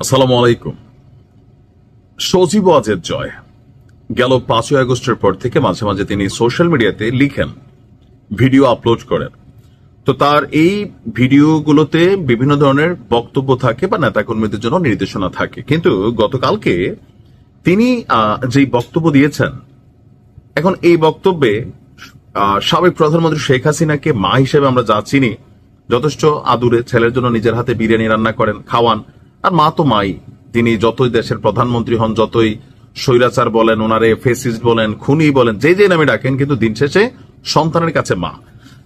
আসসালামু আলাইকুম। সজীব ওয়াজেদ জয় গেল 5ই আগস্টের পর থেকে মাঝে মাঝে তিনি সোশ্যাল মিডিয়াতে লিখেন, ভিডিও আপলোড করেন। তো তার এই ভিডিওগুলোতে বিভিন্ন ধরনের বক্তব্য থাকে বা নেতাকর্মীদের জন্য নির্দেশনা থাকে, কিন্তু গতকালকে তিনি যে বক্তব্য দিয়েছেন, এখন এই বক্তব্যে সাবেক প্রধানমন্ত্রী শেখ হাসিনাকে মা হিসেবে আমরা যা চিনি, যথেষ্ট আদুরে ছেলের জন্য নিজের হাতে বিরিয়ানি রান্না করেন, খাওয়ান। আর মা তো মাই, তিনি যতই দেশের প্রধানমন্ত্রী হন, যতই স্বৈরাচার বলেন, ওনারে ফেসিস্ট বলেন, খুনি বলেন, যে যে নামে ডাকেন, কিন্তু দিন শেষে সন্তানের কাছে মা।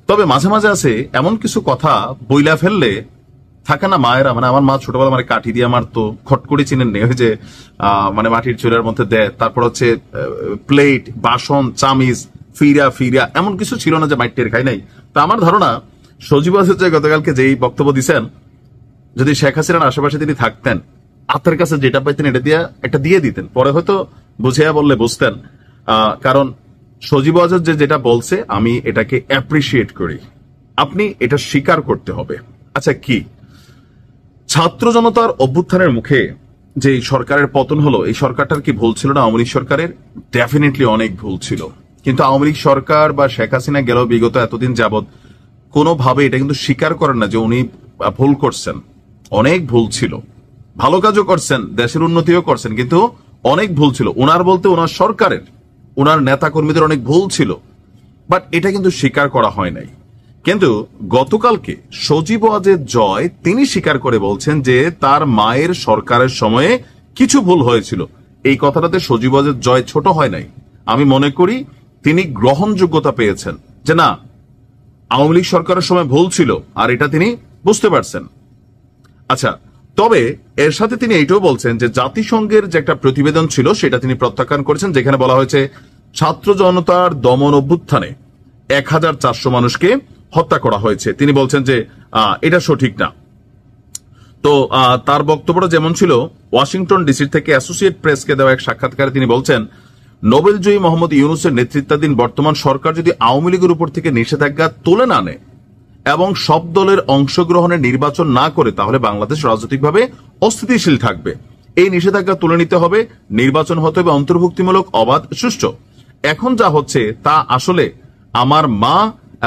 তবে মাঝে মাঝে আছে এমন কিছু কথা বইলা ফেললে থাকে না মায়েরা, মানে আমার মা ছোটবেলা মানে কাঠি দিয়ে আমার তো খটকড়ি চিনেন নেই, ওই যে মানে মাটির চুলার মধ্যে দেয়, তারপর হচ্ছে প্লেট, বাসন, চামিজ ফিরা ফিরা এমন কিছু ছিল না যে মাইটের খাই নাই। তা আমার ধারণা সজীব ওয়াজেদ গতকালকে যেই বক্তব্য দিচ্ছেন, যদি শেখ হাসিনার আশেপাশে তিনি থাকতেন, আত্মার কাছে যেটা পাইতেন এটা দিয়ে একটা দিয়ে দিতেন, পরে হয়তো বুঝিয়া বললে বুঝতেন। কারণ সজীব ওয়াজেদ যেটা বলছে আমি এটাকে অ্যাপ্রিসিয়েট করি, আপনি এটা স্বীকার করতে হবে। আচ্ছা, কি ছাত্র জনতার অভ্যুত্থানের মুখে যে সরকারের পতন হলো, এই সরকারটার কি ভুল ছিল না? আওয়ামী লীগ সরকারের ডেফিনেটলি অনেক ভুল ছিল, কিন্তু আওয়ামী লীগ সরকার বা শেখ হাসিনা গেল বিগত এতদিন যাবৎ কোনোভাবে এটা কিন্তু স্বীকার করেন না যে উনি ভুল করছেন। অনেক ভুল ছিল, ভালো কাজও করছেন, দেশের উন্নতিও করছেন, কিন্তু অনেক ভুল ছিল। ওনার বলতে ওনার সরকারের, ওনার নেতা কর্মীদের অনেক ভুল ছিল, বাট এটা কিন্তু স্বীকার করা হয় নাই। কিন্তু গতকালকে সজীব ওয়াজেদ জয় তিনি স্বীকার করে বলছেন যে তার মায়ের সরকারের সময়ে কিছু ভুল হয়েছিল। এই কথাটাতে সজীব ওয়াজেদ জয় ছোট হয় নাই। আমি মনে করি তিনি গ্রহণযোগ্যতা পেয়েছেন যে না, আওয়ামী লীগ সরকারের সময় ভুল ছিল, আর এটা তিনি বুঝতে পারছেন। আচ্ছা, তবে এর সাথে তিনি এইটাও বলছেন যে জাতিসংঘের যে একটা প্রতিবেদন ছিল সেটা তিনি প্রত্যাখ্যান করেছেন, যেখানে বলা হয়েছে ছাত্র জনতার দমন অভ্যুত্থানে 1400 মানুষকে হত্যা করা হয়েছে। তিনি বলছেন যে এটা সঠিক না। তো তার বক্তব্যটা যেমন ছিল, ওয়াশিংটন ডিসি থেকে অ্যাসোসিয়েট প্রেসকে দেওয়া এক সাক্ষাৎকারে তিনি বলছেন, নোবেলজয়ী মোহাম্মদ ইউনূসের নেতৃত্বাধীন বর্তমান সরকার যদি আওয়ামী লীগের উপর থেকে নিষেধাজ্ঞা তুলে না নেয় এবং সব দলের অংশগ্রহণে নির্বাচন না করে, তাহলে বাংলাদেশ রাজনৈতিকভাবে অস্থিতিশীল থাকবে। এই নিষেধাজ্ঞা তুলে নিতে হবে, নির্বাচন হতে হবে অন্তর্ভুক্তিমূলক, অবাধ, সুষ্ঠু। এখন যা হচ্ছে তা আসলে আমার মা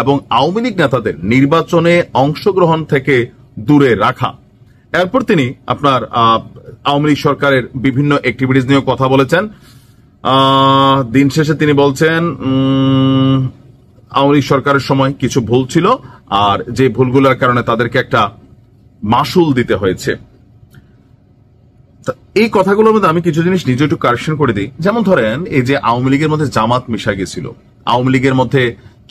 এবং আওয়ামী লীগ নেতাদের নির্বাচনে অংশগ্রহণ থেকে দূরে রাখা। এরপর তিনি আপনার আওয়ামী লীগ সরকারের বিভিন্ন অ্যাক্টিভিটিস নিয়ে কথা বলেছেন। দিন শেষে তিনি বলছেন আওয়ামী লীগ সরকারের সময় কিছু ভুল ছিল, আর যে ভুলগুলোর কারণে তাদেরকে একটা মাসুল দিতে হয়েছে। এই কথাগুলোর মধ্যে আমি কিছু জিনিস নিজে একটু কারেকশন করে দিই। যেমন ধরেন, এই যে আওয়ামী লীগের মধ্যে জামাত মিশা গেছিল, আওয়ামী লীগের মধ্যে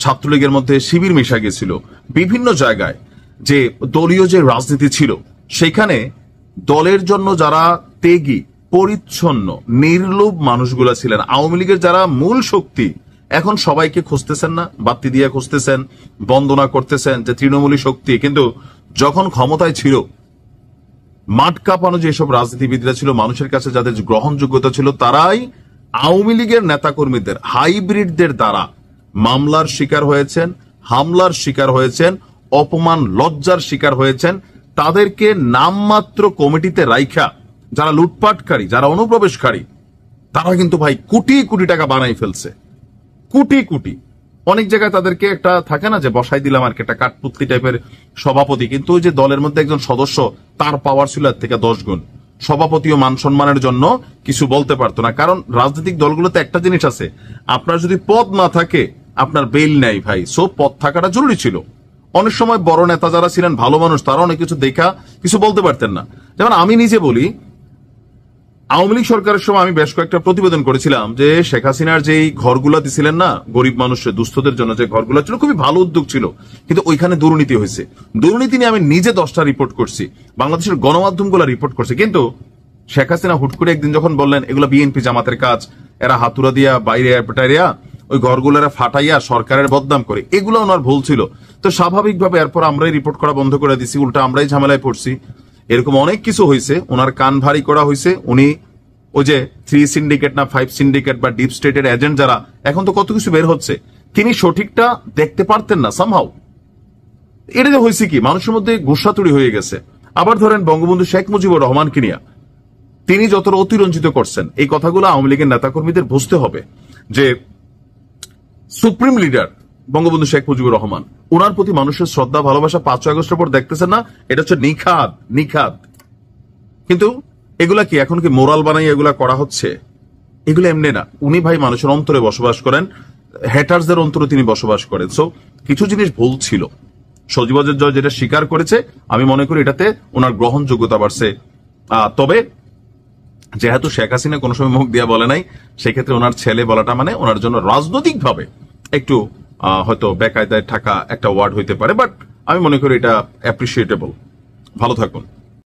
ছাত্রলীগের মধ্যে শিবির মিশা গেছিল, বিভিন্ন জায়গায় যে দলীয় যে রাজনীতি ছিল, সেখানে দলের জন্য যারা ত্যাগী, পরিচ্ছন্ন, নির্লোভ মানুষগুলা ছিলেন, আওয়ামী লীগের যারা মূল শক্তি, এখন সবাইকে খুঁজতেছেন না, বাতি দিয়ে খুঁজতেছেন, বন্দনা করতেছেন যে তৃণমূলী শক্তি। কিন্তু যখন ক্ষমতায় ছিল, মাঠ কাঁপানো যেসব রাজনীতিবিদরা ছিল, মানুষের কাছে যাদের গ্রহণযোগ্যতা ছিল, তারাই আওয়ামী লীগের নেতাকর্মীদের, হাইব্রিডদের দ্বারা মামলার শিকার হয়েছেন, হামলার শিকার হয়েছেন, অপমান লজ্জার শিকার হয়েছেন। তাদেরকে নামমাত্র কমিটিতে রাইখা যারা লুটপাটকারী, যারা অনুপ্রবেশকারী, তারা কিন্তু ভাই কোটি কোটি টাকা বানাই ফেলছে, কোটি কোটি। অনেক জায়গায় তাদেরকে একটা থাকে না যে বসাই দিলাম আর কি, একটা কাঠপুতলি টাইপের সভাপতি, কিন্তু ওই যে দলের মধ্যে একজন সদস্য, তার পাওয়ার ছিল এর থেকে 10 গুণ। সভাপতিও মান সম্মানের জন্য কিছু বলতে পারতো না, কারণ রাজনৈতিক দলগুলোতে একটা জিনিস আছে, আপনার যদি পদ না থাকে আপনার বেল নেই ভাই। সো পদ থাকাটা জরুরি ছিল। অনেক সময় বড় নেতা যারা ছিলেন, ভালো মানুষ, তারা অনেক কিছু দেখা কিছু বলতে পারতেন না। যেমন আমি নিজে বলি, আওয়ামী লীগ সরকারের সময় আমি বেশ কয়েকটা প্রতিবেদন করেছিলাম যে শেখ হাসিনার যেই ঘরগুলা দিছিলেন না গরিব মানুষের, দুস্থদের জন্য যে ঘরগুলা ছিল, খুবই ভালো উদ্যোগ ছিল, কিন্তু ওইখানে দুর্নীতি হয়েছে। দুর্নীতি নিয়ে আমি নিজে 10টা রিপোর্ট করছি, বাংলাদেশের গণমাধ্যমগুলো রিপোর্ট করছে। কিন্তু শেখ হাসিনা হুট করে একদিন যখন বললেন এগুলো বিএনপি জামাতের কাজ, এরা হাতুড়া দিয়া বাইরে পেটাইয়া ওই ঘরগুলোরা ফাটাইয়া সরকারের বদনাম করে, এগুলো ওনার ভুল ছিল। তো স্বাভাবিকভাবে এরপর আমরাই রিপোর্ট করা বন্ধ করে দিছি, উল্টা আমরাই ঝামেলায় পড়ছি। এরকম অনেক কিছু হয়েছে, ওনার কান ভারী করা হয়েছে। উনি ওই যে 3 সিন্ডিকেট না 5 সিন্ডিকেট বা ডিপ স্টেটের এজেন্ট যারা, এখন তো কত কিছু বের হচ্ছে, তিনি সঠিকটা দেখতে পারতেন না সামহাউ। এটা যে হয়েছে কি, মানুষের মধ্যে গুসা তৈরি হয়ে গেছে। আবার ধরেন বঙ্গবন্ধু শেখ মুজিবুর রহমানকে নিয়ে তিনি যতটা অতিরঞ্জিত করছেন, এই কথাগুলো আওয়ামী লীগের নেতাকর্মীদের বুঝতে হবে যে সুপ্রিম লিডার বঙ্গবন্ধু শেখ মুজিবুর রহমান, ওনার প্রতি মানুষের শ্রদ্ধা ভালোবাসা 5 আগস্টের পর দেখতেছেন না? এটা হচ্ছে নিখাত নিখাত। কিন্তু এগুলা কি এখন কি মোরাল বানাই এগুলা করা হচ্ছে? এগুলো এমনি না। উনি ভাই মানুষের অন্তরে বসবাস করেন, হ্যাটার্সদের অন্তরে তিনি বসবাস করেন। সো কিছু জিনিস ভুল ছিল। সজীবদের জয় যেটা স্বীকার করেছে, আমি মনে করি এটাতে ওনার গ্রহণযোগ্যতা বাড়ছে। তবে যেহেতু শেখ হাসিনা কোনো সময় মুখ দিয়া বলে নাই, সেক্ষেত্রে ওনার ছেলে বলাটা মানে ওনার জন্য রাজনৈতিকভাবে একটু হয়তো বেকায়দায় থাকা একটা ওয়ার্ড হইতে পারে, বাট আমি মনে করি এটা অ্যাপ্রিসিয়েটেবল। ভালো থাকুন।